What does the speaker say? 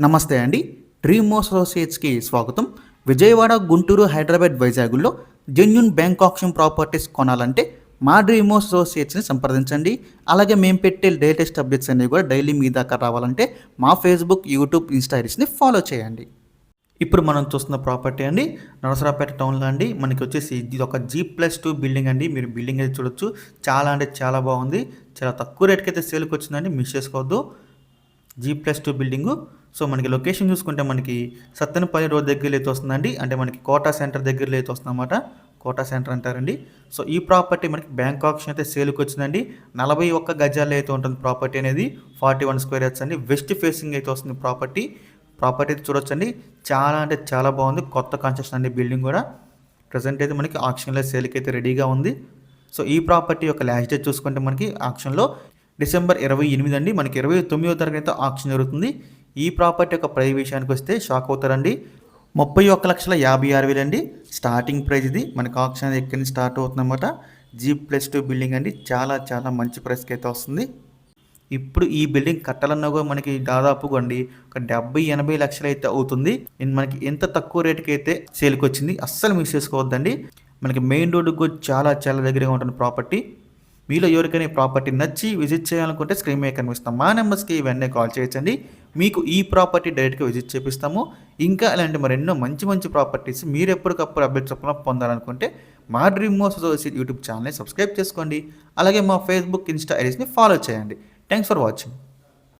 నమస్తే అండి. డ్రీమ్ అసోసియేట్స్కి స్వాగతం. విజయవాడ, గుంటూరు, హైదరాబాద్, వైజాగ్లో జెన్యూన్ బ్యాంక్ ఆప్షన్ ప్రాపర్టీస్ కొనాలంటే మా డ్రీమ్ అసోసియేట్స్ని సంప్రదించండి. అలాగే మేము పెట్టే లేటెస్ట్ అప్డేట్స్ అన్నీ కూడా డైలీ మీ దాకా రావాలంటే మా ఫేస్బుక్, యూట్యూబ్, ఇన్స్టా ఐడీస్ని ఫాలో చేయండి. ఇప్పుడు మనం చూస్తున్న ప్రాపర్టీ అండి నరసరావుపేట టౌన్లో అండి. మనకి వచ్చేసి ఇది ఒక G+2 బిల్డింగ్ అండి. మీరు బిల్డింగ్ అయితే చూడొచ్చు. చాలా అంటే చాలా బాగుంది. చాలా తక్కువ రేట్కి అయితే సేల్కి వచ్చిందండి, మిస్ చేసుకోవద్దు. G+2 building. సో మనకి లొకేషన్ చూసుకుంటే మనకి సత్తెనపల్లి రోడ్ దగ్గరలో అయితే వస్తుందండి. అంటే మనకి కోటా సెంటర్ దగ్గరలో అయితే వస్తుందన్నమాట. కోటా సెంటర్ అంటారండి. సో ఈ ప్రాపర్టీ మనకి బ్యాంక్ ఆప్షన్ అయితే సేల్కి వచ్చిందండి. 41 గజాల్లో అయితే ఉంటుంది ప్రాపర్టీ అనేది. 41 స్క్వేర్ యార్డ్స్ అండి. వెస్ట్ ఫేసింగ్ అయితే వస్తుంది ప్రాపర్టీ అయితే చూడొచ్చండి. చాలా అంటే చాలా బాగుంది. కొత్త కన్స్ట్రక్షన్ అండి బిల్డింగ్ కూడా. ప్రజెంట్ అయితే మనకి ఆక్షన్లో సేల్కి అయితే రెడీగా ఉంది. సో ఈ ప్రాపర్టీ యొక్క లాస్ట్ డేట్ చూసుకుంటే మనకి ఆక్షన్లో డిసెంబర్ 28 అండి. మనకి 29వ తారీఖున అయితే ఆక్షన్ జరుగుతుంది. ఈ ప్రాపర్టీ యొక్క ప్రైస్ విషయానికి వస్తే షాక్ అవుతారండి. 31,56,000 అండి స్టార్టింగ్ ప్రైస్. ఇది మనకి ఆక్షన్ అనేది ఎక్కడి నుంచి స్టార్ట్ అవుతుందన్నమాట. G+2 బిల్డింగ్ అండి. చాలా చాలా మంచి ప్రైస్కి అయితే వస్తుంది. ఇప్పుడు ఈ బిల్డింగ్ కట్టాలన్నా కూడా మనకి దాదాపుగా అండి ఒక 70-80 లక్షలు అయితే అవుతుంది. మనకి ఎంత తక్కువ రేటుకి అయితే సేల్కి వచ్చింది. అస్సలు మిస్ చేసుకోవద్దండి. మనకి మెయిన్ రోడ్డుకు కూడా చాలా చాలా దగ్గరగా ఉంటుంది ప్రాపర్టీ. మీలో ఎవరికైనా ప్రాపర్టీ నచ్చి విజిట్ చేయాలనుకుంటే స్క్రీన్ మీద కనిపిస్తాం మా నెంబర్స్కి ఇవన్నీ కాల్ చేయొచ్చండి. మీకు ఈ ప్రాపర్టీ డైరెక్ట్గా విజిట్ చేపిస్తాము. ఇంకా ఇలాంటి మరెన్నో మంచి మంచి ప్రాపర్టీస్ మీరు ఎప్పటికప్పుడు అప్డేట్ చెప్పకుండా పొందాలనుకుంటే మా డ్రీమ్ అసోసియేట్ యూట్యూబ్ ఛానల్ని సబ్స్క్రైబ్ చేసుకోండి. అలాగే మా ఫేస్బుక్, ఇన్స్టా ఐడీస్ని ఫాలో చేయండి. Thanks for watching.